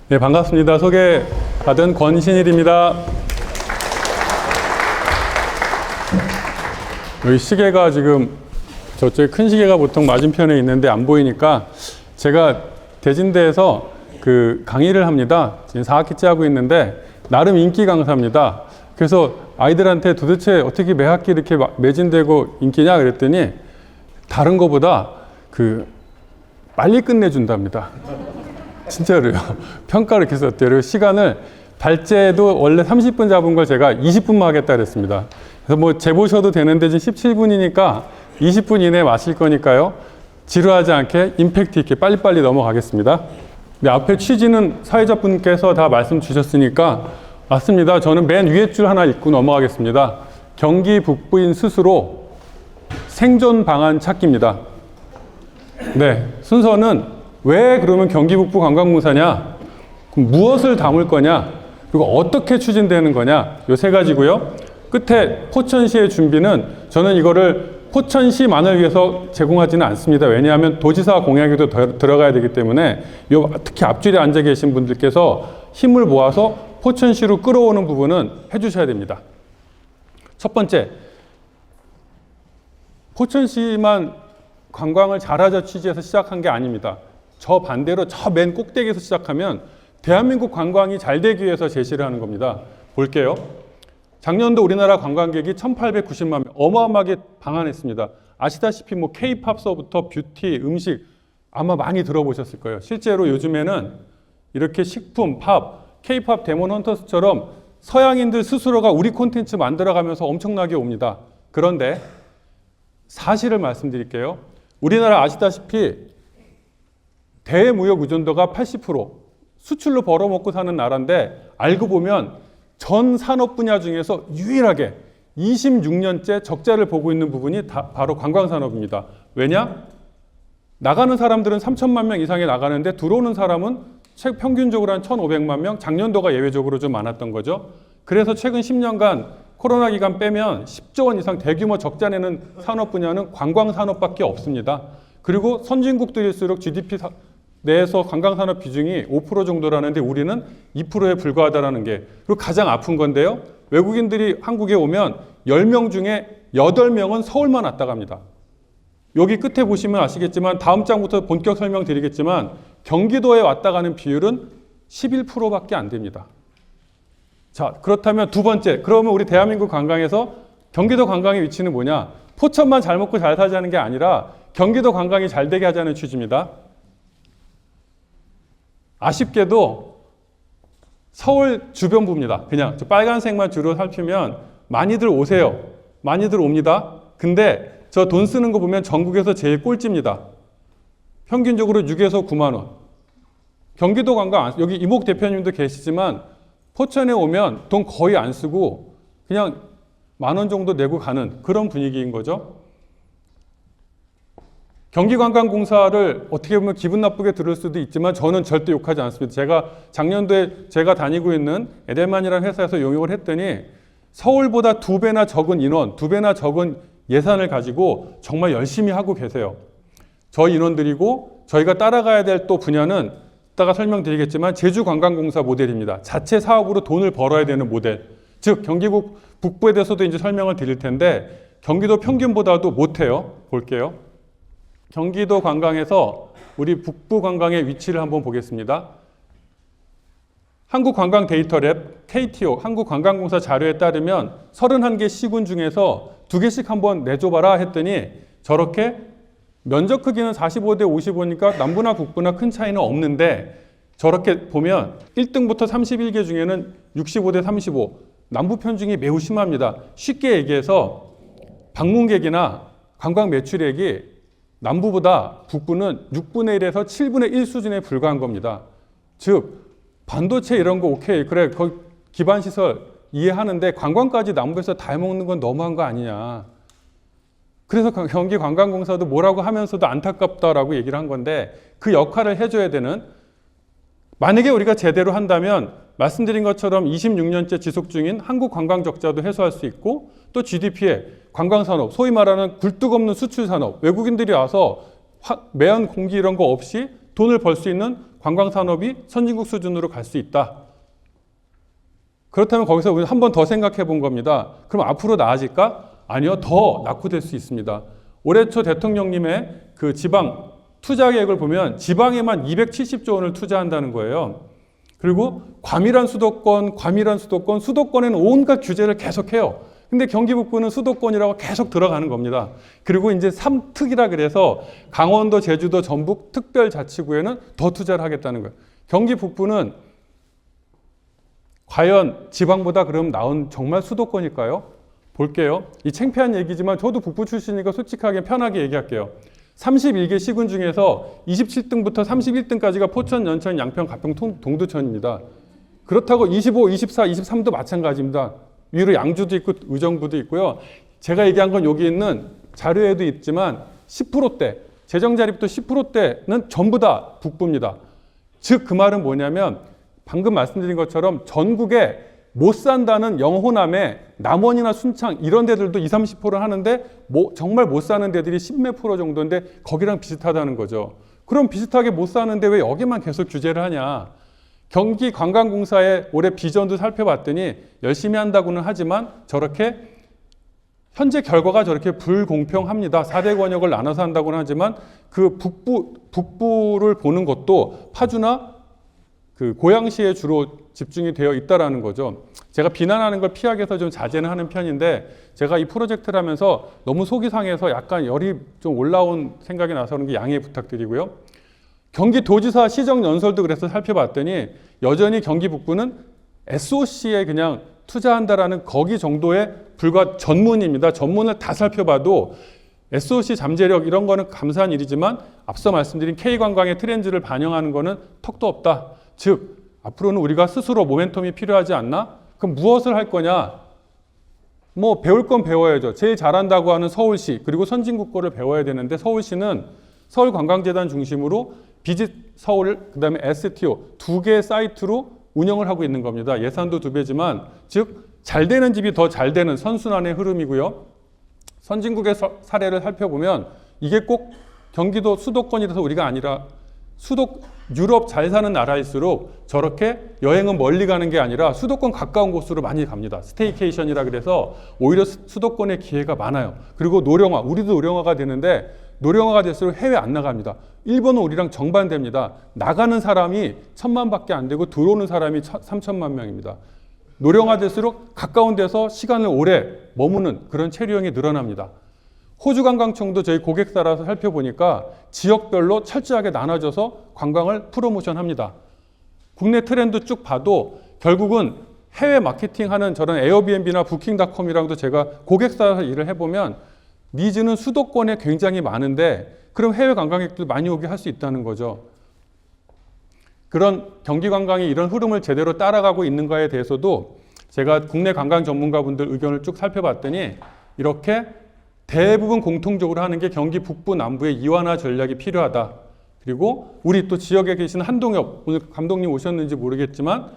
네, 반갑습니다. 소개받은 권신일입니다. 여기 시계가 지금 저쪽에 큰 시계가 보통 맞은편에 있는데 안 보이니까 제가 대진대에서 그 강의를 합니다. 지금 4학기째 하고 있는데 나름 인기 강사입니다. 그래서 아이들한테 도대체 어떻게 매 학기 이렇게 매진되고 인기냐 그랬더니 다른 거보다 빨리 끝내준답니다. 진짜로요. 평가를 이렇게 썼대요. 그리고 시간을 발제도 원래 30분 잡은 걸 제가 20분만 하겠다 그랬습니다. 그래서 뭐 재보셔도 되는데 지금 17분이니까 20분 이내에 마실 거니까요. 지루하지 않게 임팩트 있게 빨리빨리 넘어가겠습니다. 네, 앞에 취지는 사회자분께서 다 말씀 주셨으니까 맞습니다. 저는 맨 위에 줄 하나 읽고 넘어가겠습니다. 경기 북부인 스스로 생존 방안 찾기입니다. 네, 순서는 왜 그러면 경기 북부 관광공사냐? 그럼 무엇을 담을 거냐? 그리고 어떻게 추진되는 거냐? 요 세 가지고요. 끝에 포천시의 준비는 저는 이거를 포천시만을 위해서 제공하지는 않습니다. 왜냐하면 도지사 공약에도 들어가야 되기 때문에 특히 앞줄에 앉아 계신 분들께서 힘을 모아서 포천시로 끌어오는 부분은 해주셔야 됩니다. 첫 번째, 포천시만 관광을 잘하자 취지에서 시작한 게 아닙니다. 저 반대로 저 맨 꼭대기에서 시작하면 대한민국 관광이 잘 되기 위해서 제시를 하는 겁니다. 볼게요. 작년도 우리나라 관광객이 1890만 명, 어마어마하게 방한했습니다. 아시다시피 뭐 K-팝서부터 뷰티, 음식 아마 많이 들어보셨을 거예요. 실제로 요즘에는 이렇게 식품, 팝, K-팝 데몬 헌터스처럼 서양인들 스스로가 우리 콘텐츠 만들어가면서 엄청나게 옵니다. 그런데 사실을 말씀드릴게요. 우리나라 아시다시피 대무역 의존도가 80%, 수출로 벌어먹고 사는 나라인데 알고 보면 전 산업 분야 중에서 유일하게 26년째 적자를 보고 있는 부분이 바로 관광산업입니다. 왜냐? 나가는 사람들은 3천만 명 이상이 나가는데 들어오는 사람은 평균적으로 한 1,500만 명, 작년도가 예외적으로 좀 많았던 거죠. 그래서 최근 10년간 코로나 기간 빼면 10조 원 이상 대규모 적자 내는 산업 분야는 관광산업밖에 없습니다. 그리고 선진국들일수록 GDP 내에서 관광산업 비중이 5% 정도라는데 우리는 2%에 불과하다는 게 그리고 가장 아픈 건데요. 외국인들이 한국에 오면 10명 중에 8명은 서울만 왔다 갑니다. 여기 끝에 보시면 아시겠지만 다음 장부터 본격 설명드리겠지만 경기도에 왔다 가는 비율은 11%밖에 안 됩니다. 자, 그렇다면 두 번째, 그러면 우리 대한민국 관광에서 경기도 관광의 위치는 뭐냐? 포천만 잘 먹고 잘 사자는 게 아니라 경기도 관광이 잘 되게 하자는 취지입니다. 아쉽게도 서울 주변부입니다. 그냥 저 빨간색만 주로 살피면 많이들 오세요. 많이들 옵니다. 근데 저 돈 쓰는 거 보면 전국에서 제일 꼴찌입니다. 평균적으로 6에서 9만 원. 경기도 관광, 여기 이목 대표님도 계시지만 포천에 오면 돈 거의 안 쓰고 그냥 10,000원 정도 내고 가는 그런 분위기인 거죠. 경기관광공사를 어떻게 보면 기분 나쁘게 들을 수도 있지만 저는 절대 욕하지 않습니다. 제가 작년도에 제가 다니고 있는 에델만이라는 회사에서 용역을 했더니 서울보다 2배나 적은 인원, 2배나 적은 예산을 가지고 정말 열심히 하고 계세요. 저희 인원들이고 저희가 따라가야 될 또 분야는 이따가 설명드리겠지만 제주관광공사 모델입니다. 자체 사업으로 돈을 벌어야 되는 모델. 즉 경기국 북부에 대해서도 이제 설명을 드릴 텐데 경기도 평균보다도 못해요. 볼게요. 경기도 관광에서 우리 북부 관광의 위치를 한번 보겠습니다. 한국관광데이터랩 KTO 한국관광공사 자료에 따르면 31개 시군 중에서 2개씩 한번 내줘봐라 했더니 저렇게 면적 크기는 45대 55니까 남부나 북부나 큰 차이는 없는데 저렇게 보면 1등부터 31개 중에는 65대 35 남부 편중이 매우 심합니다. 쉽게 얘기해서 방문객이나 관광 매출액이 남부보다 북부는 6분의 1에서 7분의 1 수준에 불과한 겁니다. 즉 반도체 이런 거 오케이 그래 거기 기반시설 이해하는데 관광까지 남부에서 다 해먹는 건 너무한 거 아니냐. 그래서 경기관광공사도 뭐라고 하면서도 안타깝다라고 얘기를 한 건데 그 역할을 해줘야 되는 만약에 우리가 제대로 한다면 말씀드린 것처럼 26년째 지속 중인 한국 관광 적자도 해소할 수 있고 또 GDP에 관광산업, 소위 말하는 굴뚝 없는 수출산업, 외국인들이 와서 매연 공기 이런 거 없이 돈을 벌 수 있는 관광산업이 선진국 수준으로 갈 수 있다. 그렇다면 거기서 우리는 한 번 더 생각해 본 겁니다. 그럼 앞으로 나아질까? 아니요, 더 낙후될 수 있습니다. 올해 초 대통령님의 그 지방 투자 계획을 보면 지방에만 270조 원을 투자한다는 거예요. 그리고 과밀한 수도권, 수도권에는 온갖 규제를 계속해요. 근데 경기 북부는 수도권이라고 계속 들어가는 겁니다. 그리고 이제 3특이라 그래서 강원도, 제주도, 전북 특별자치구에는 더 투자를 하겠다는 거예요. 경기 북부는 과연 지방보다 그럼 나은 정말 수도권일까요? 볼게요. 이 창피한 얘기지만 저도 북부 출신이니까 솔직하게 편하게 얘기할게요. 31개 시군 중에서 27등부터 31등까지가 포천, 연천, 양평, 가평, 동두천입니다. 그렇다고 25, 24, 23도 마찬가지입니다. 위로 양주도 있고 의정부도 있고요. 제가 얘기한 건 여기 있는 자료에도 있지만 10%대, 재정자립도 10%대는 전부 다 북부입니다. 즉 그 말은 뭐냐면 방금 말씀드린 것처럼 전국에 못 산다는 영호남에 남원이나 순창 이런 데들도 20, 30%를 하는데 정말 못 사는 데들이 10몇 프로 정도인데 거기랑 비슷하다는 거죠. 그럼 비슷하게 못 사는데 왜 여기만 계속 규제를 하냐. 경기관광공사의 올해 비전도 살펴봤더니 열심히 한다고는 하지만 저렇게 현재 결과가 저렇게 불공평합니다. 4대 권역을 나눠서 한다고는 하지만 그 북부를 보는 것도 파주나 그 고양시에 주로 집중이 되어 있다라는 거죠. 제가 비난하는 걸 피하기 위해서 좀 자제는 하는 편인데 제가 이 프로젝트를 하면서 너무 속이 상해서 약간 열이 좀 올라온 생각이 나서 그런 게 양해 부탁드리고요. 경기도지사 시정연설도 그래서 살펴봤더니 여전히 경기 북부는 SOC에 그냥 투자한다라는 거기 정도의 불과 전문입니다. 전문을 다 살펴봐도 SOC 잠재력 이런 거는 감사한 일이지만 앞서 말씀드린 K관광의 트렌드를 반영하는 거는 턱도 없다. 즉 앞으로는 우리가 스스로 모멘텀이 필요하지 않나? 그럼 무엇을 할 거냐? 뭐 배울 건 배워야죠. 제일 잘한다고 하는 서울시 그리고 선진국 거를 배워야 되는데 서울시는 서울관광재단 중심으로 비짓 서울 그다음에 STO 두 개의 사이트로 운영을 하고 있는 겁니다. 예산도 2배지만 즉 잘 되는 집이 더 잘 되는 선순환의 흐름이고요. 선진국의 사례를 살펴보면 이게 꼭 경기도 수도권이라서 우리가 아니라 유럽 잘 사는 나라일수록 저렇게 여행은 멀리 가는 게 아니라 수도권 가까운 곳으로 많이 갑니다. 스테이케이션이라 그래서 오히려 수도권에 기회가 많아요. 그리고 노령화, 우리도 노령화가 되는데 노령화가 될수록 해외 안 나갑니다. 일본은 우리랑 정반대입니다. 나가는 사람이 1000만밖에 안 되고 들어오는 사람이 3000만 명입니다. 노령화 될수록 가까운 데서 시간을 오래 머무는 그런 체류형이 늘어납니다. 호주관광청도 저희 고객사라서 살펴보니까 지역별로 철저하게 나눠져서 관광을 프로모션합니다. 국내 트렌드 쭉 봐도 결국은 해외 마케팅하는 저런 에어비앤비나 부킹닷컴이랑도 제가 고객사에서 일을 해보면 니즈는 수도권에 굉장히 많은데 그럼 해외 관광객들 많이 오게 할 수 있다는 거죠. 그런 경기 관광이 이런 흐름을 제대로 따라가고 있는가에 대해서도 제가 국내 관광 전문가분들 의견을 쭉 살펴봤더니 이렇게 대부분 공통적으로 하는 게 경기 북부 남부의 이완화 전략이 필요하다. 그리고 우리 또 지역에 계신 한동엽 오늘 감독님 오셨는지 모르겠지만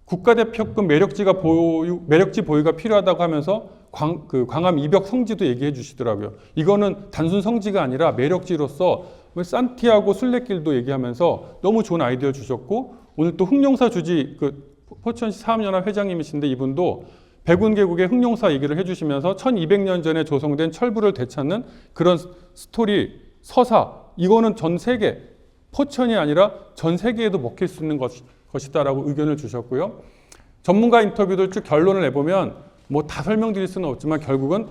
국가대표급 매력지 보유가 필요하다고 하면서 광암 이벽 성지도 얘기해 주시더라고요. 이거는 단순 성지가 아니라 매력지로서 산티아고 순례길도 얘기하면서 너무 좋은 아이디어 주셨고 오늘 또 흑룡사 주지 포천시 사업연합 회장님이신데 이분도 백운계곡의 흑룡사 얘기를 해주시면서 1200년 전에 조성된 철부를 되찾는 그런 스토리, 서사 이거는 전 세계, 포천이 아니라 전 세계에도 먹힐 수 있는 것이다라고 의견을 주셨고요. 전문가 인터뷰들 쭉 결론을 내보면 뭐 다 설명드릴 수는 없지만 결국은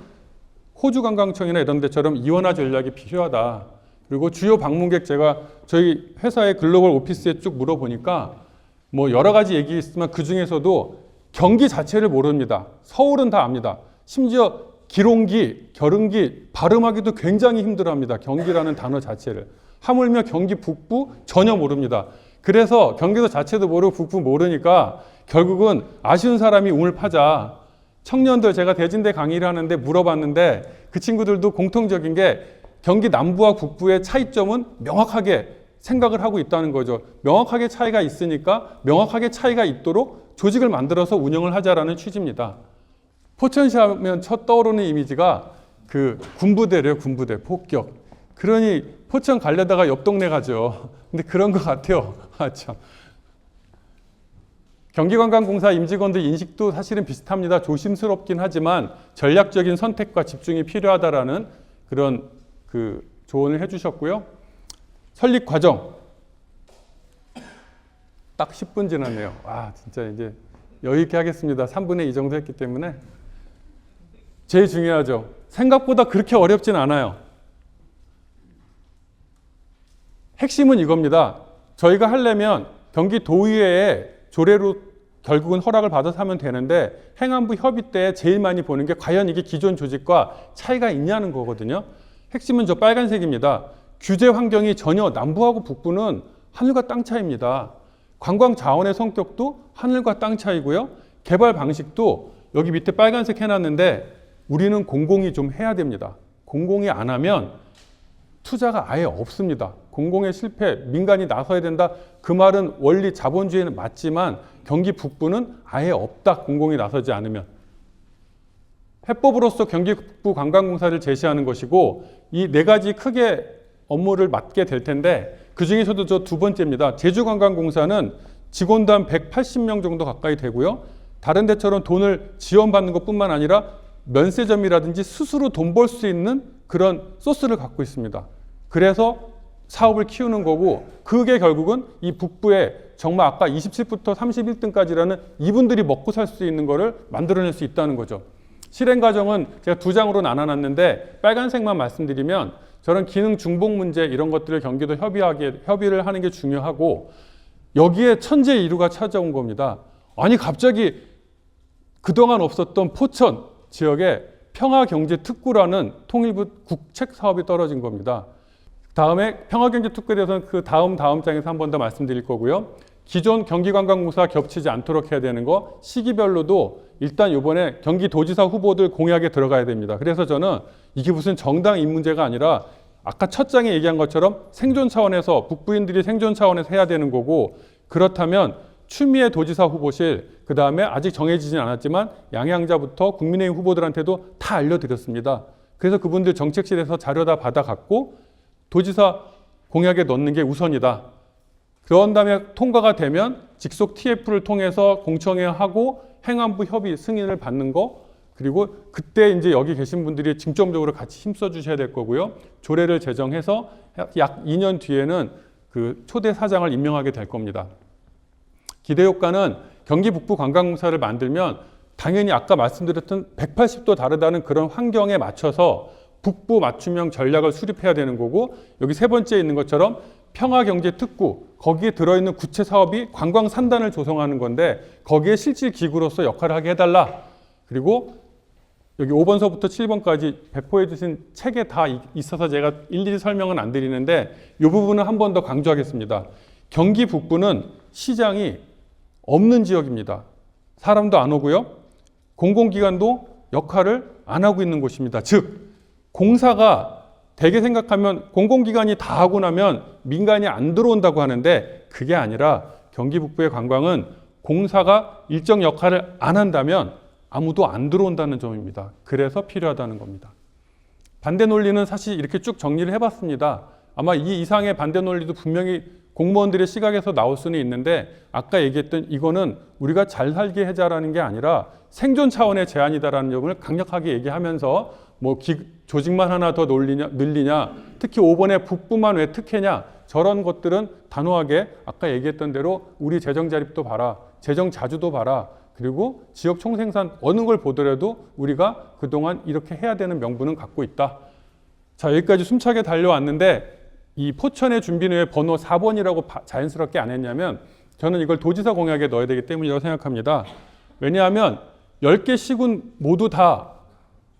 호주관광청이나 이런 데처럼 이원화 전략이 필요하다. 그리고 주요 방문객 제가 저희 회사의 글로벌 오피스에 쭉 물어보니까 뭐 여러 가지 얘기 있지만 그 중에서도 경기 자체를 모릅니다. 서울은 다 압니다. 심지어 기롱기, 결흥기 발음하기도 굉장히 힘들어합니다. 경기라는 단어 자체를. 하물며 경기 북부 전혀 모릅니다. 그래서 경기도 자체도 모르고 북부 모르니까 결국은 아쉬운 사람이 우물 파자. 청년들 제가 대진대 강의를 하는데 물어봤는데 그 친구들도 공통적인 게 경기 남부와 북부의 차이점은 명확하게 생각을 하고 있다는 거죠. 명확하게 차이가 있으니까 명확하게 차이가 있도록 조직을 만들어서 운영을 하자라는 취지입니다. 포천시 하면 첫 떠오르는 이미지가 그 군부대래요. 군부대, 폭격. 그러니 포천 가려다가 옆 동네 가죠. 근데 그런 것 같아요. 아, 참. 경기관광공사 임직원들 인식도 사실은 비슷합니다. 조심스럽긴 하지만 전략적인 선택과 집중이 필요하다라는 그런 그 조언을 해주셨고요. 설립 과정 딱 10분 지났네요. 아, 진짜 이제 여유 있게 하겠습니다. 3분의 2 정도 했기 때문에. 제일 중요하죠. 생각보다 그렇게 어렵진 않아요. 핵심은 이겁니다. 저희가 하려면 경기도의회에 조례로 결국은 허락을 받아서 하면 되는데 행안부 협의 때 제일 많이 보는 게 과연 이게 기존 조직과 차이가 있냐는 거거든요. 핵심은 저 빨간색입니다. 규제 환경이 전혀 남부하고 북부는 하늘과 땅 차이입니다. 관광 자원의 성격도 하늘과 땅 차이고요. 개발 방식도 여기 밑에 빨간색 해놨는데 우리는 공공이 좀 해야 됩니다. 공공이 안 하면 투자가 아예 없습니다. 공공의 실패, 민간이 나서야 된다. 그 말은 원리 자본주의는 맞지만 경기 북부는 아예 없다. 공공이 나서지 않으면. 해법으로서 경기 북부 관광공사를 제시하는 것이고 이 네 가지 크게 업무를 맡게 될 텐데 그중에서도 저 두 번째입니다. 제주관광공사는 직원도 한 180명 정도 가까이 되고요. 다른 데처럼 돈을 지원받는 것뿐만 아니라 면세점이라든지 스스로 돈 벌 수 있는 그런 소스를 갖고 있습니다. 그래서 사업을 키우는 거고 그게 결국은 이 북부에 정말 아까 27부터 31등까지라는 이분들이 먹고 살 수 있는 거를 만들어낼 수 있다는 거죠. 실행 과정은 제가 두 장으로 나눠놨는데 빨간색만 말씀드리면 저런 기능 중복 문제 이런 것들을 경기도 협의를 하는 게 중요하고 여기에 천재 이루가 찾아온 겁니다. 아니 갑자기 그동안 없었던 포천 지역에 평화경제특구라는 통일부 국책 사업이 떨어진 겁니다. 다음에 평화경제특구에 대해서는 그 다음 장에서 한 번 더 말씀드릴 거고요. 기존 경기관광공사 겹치지 않도록 해야 되는 거 시기별로도 일단 이번에 경기도지사 후보들 공약에 들어가야 됩니다. 그래서 저는 이게 무슨 정당 입문제가 아니라 아까 첫 장에 얘기한 것처럼 생존 차원에서 북부인들이 생존 차원에서 해야 되는 거고 그렇다면 추미애 도지사 후보실 그 다음에 아직 정해지진 않았지만 양양자부터 국민의힘 후보들한테도 다 알려드렸습니다. 그래서 그분들 정책실에서 자료 다 받아갖고 도지사 공약에 넣는 게 우선이다. 그런 다음에 통과가 되면 직속 TF를 통해서 공청회하고 행안부 협의 승인을 받는 거 그리고 그때 이제 여기 계신 분들이 중점적으로 같이 힘써 주셔야 될 거고요. 조례를 제정해서 약 2년 뒤에는 그 초대 사장을 임명하게 될 겁니다. 기대 효과는 경기 북부 관광공사를 만들면 당연히 아까 말씀드렸던 180도 다르다는 그런 환경에 맞춰서 북부 맞춤형 전략을 수립해야 되는 거고 여기 세 번째에 있는 것처럼 평화경제특구 거기에 들어있는 구체 사업이 관광산단을 조성하는 건데 거기에 실질 기구로서 역할을 하게 해달라. 그리고 여기 5번서부터 7번까지 배포해 주신 책에 다 있어서 제가 일일이 설명은 안 드리는데 이 부분은 한 번 더 강조하겠습니다. 경기 북부는 시장이 없는 지역입니다. 사람도 안 오고요. 공공기관도 역할을 안 하고 있는 곳입니다. 즉 공사가 대개 생각하면 공공기관이 다 하고 나면 민간이 안 들어온다고 하는데 그게 아니라 경기 북부의 관광은 공사가 일정 역할을 안 한다면 아무도 안 들어온다는 점입니다. 그래서 필요하다는 겁니다. 반대 논리는 사실 이렇게 쭉 정리를 해봤습니다. 아마 이 이상의 반대 논리도 분명히 공무원들의 시각에서 나올 수는 있는데 아까 얘기했던 이거는 우리가 잘 살게 하자라는 게 아니라 생존 차원의 제안이다라는 점을 강력하게 얘기하면서 뭐 조직만 하나 더 늘리냐 특히 5번에 북부만 왜 특혜냐 저런 것들은 단호하게 아까 얘기했던 대로 우리 재정 자립도 봐라 재정 자주도 봐라 그리고 지역 총생산 어느 걸 보더라도 우리가 그동안 이렇게 해야 되는 명분은 갖고 있다. 자 여기까지 숨차게 달려왔는데 이 포천의 준비는 왜 번호 4번이라고 자연스럽게 안 했냐면 저는 이걸 도지사 공약에 넣어야 되기 때문이라고 생각합니다. 왜냐하면 10개 시군 모두 다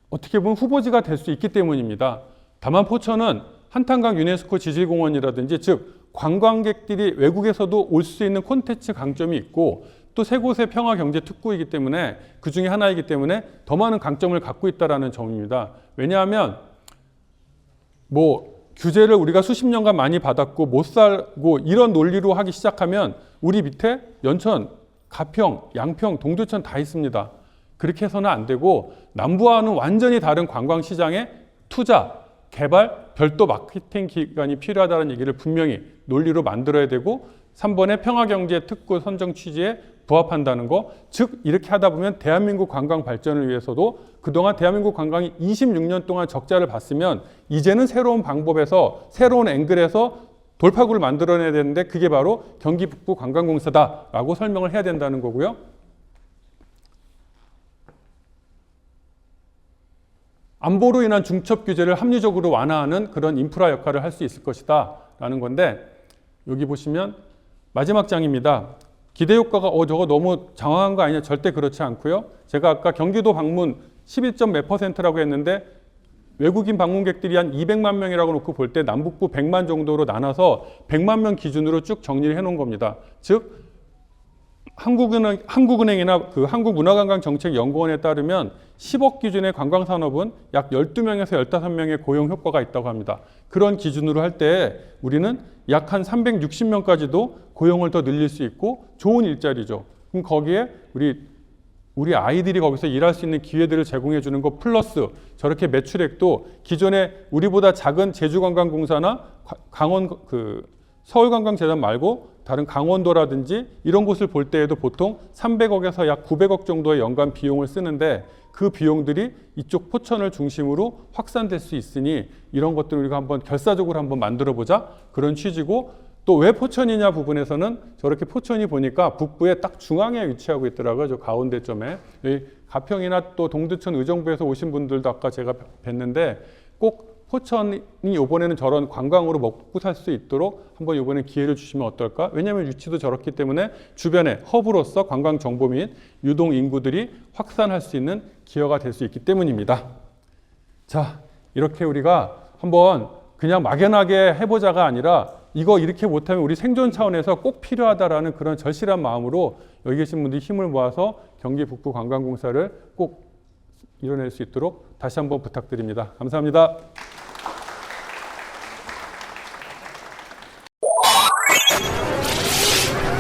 어떻게 보면 후보지가 될 수 있기 때문입니다. 다만 포천은 한탄강 유네스코 지질공원이라든지 즉 관광객들이 외국에서도 올 수 있는 콘텐츠 강점이 있고 또 세 곳의 평화경제특구이기 때문에 그 중에 하나이기 때문에 더 많은 강점을 갖고 있다는 점입니다. 왜냐하면 뭐 규제를 우리가 수십 년간 많이 받았고 못 살고 이런 논리로 하기 시작하면 우리 밑에 연천, 가평, 양평, 동두천 다 있습니다. 그렇게 해서는 안 되고 남부와는 완전히 다른 관광시장에 투자, 개발, 별도 마케팅 기관이 필요하다는 얘기를 분명히 논리로 만들어야 되고 3번의 평화경제 특구 선정 취지에 부합한다는 거. 즉 이렇게 하다 보면 대한민국 관광 발전을 위해서도 그동안 대한민국 관광이 26년 동안 적자를 봤으면 이제는 새로운 방법에서 새로운 앵글에서 돌파구를 만들어내야 되는데 그게 바로 경기 북부 관광공사다라고 설명을 해야 된다는 거고요. 안보로 인한 중첩 규제를 합리적으로 완화하는 그런 인프라 역할을 할 수 있을 것이다 라는 건데 여기 보시면 마지막 장입니다. 기대 효과가 저거 너무 장황한 거 아니냐? 절대 그렇지 않고요. 제가 아까 경기도 방문 11점 몇 %라고 했는데 외국인 방문객들이 한 200만 명이라고 놓고 볼 때 남북부 100만 정도로 나눠서 100만 명 기준으로 쭉 정리를 해놓은 겁니다. 즉 한국은행이나 그 한국문화관광정책연구원에 따르면 10억 기준의 관광산업은 약 12명에서 15명의 고용 효과가 있다고 합니다. 그런 기준으로 할 때 우리는 약 한 360명까지도 고용을 더 늘릴 수 있고 좋은 일자리죠. 그럼 거기에 우리 아이들이 거기서 일할 수 있는 기회들을 제공해 주는 것 플러스 저렇게 매출액도 기존에 우리보다 작은 제주관광공사나 서울관광재단 말고 다른 강원도라든지 이런 곳을 볼 때에도 보통 300억에서 약 900억 정도의 연간 비용을 쓰는데 그 비용들이 이쪽 포천을 중심으로 확산될 수 있으니 이런 것들을 우리가 한번 결사적으로 한번 만들어 보자 그런 취지고 또 왜 포천이냐 부분에서는 저렇게 포천이 보니까 북부에 딱 중앙에 위치하고 있더라고요. 저 가운데점에. 가평이나 또 동두천 의정부에서 오신 분들도 아까 제가 뵀는데 꼭 포천이 이번에는 저런 관광으로 먹고 살 수 있도록 한번 이번에 기회를 주시면 어떨까? 왜냐하면 위치도 저렇기 때문에 주변에 허브로서 관광 정보 및 유동 인구들이 확산할 수 있는 기회가 될 수 있기 때문입니다. 자, 이렇게 우리가 한번 그냥 막연하게 해보자가 아니라 이거 이렇게 못하면 우리 생존 차원에서 꼭 필요하다라는 그런 절실한 마음으로 여기 계신 분들이 힘을 모아서 경기 북부 관광공사를 꼭 이뤄낼 수 있도록 다시 한번 부탁드립니다. 감사합니다.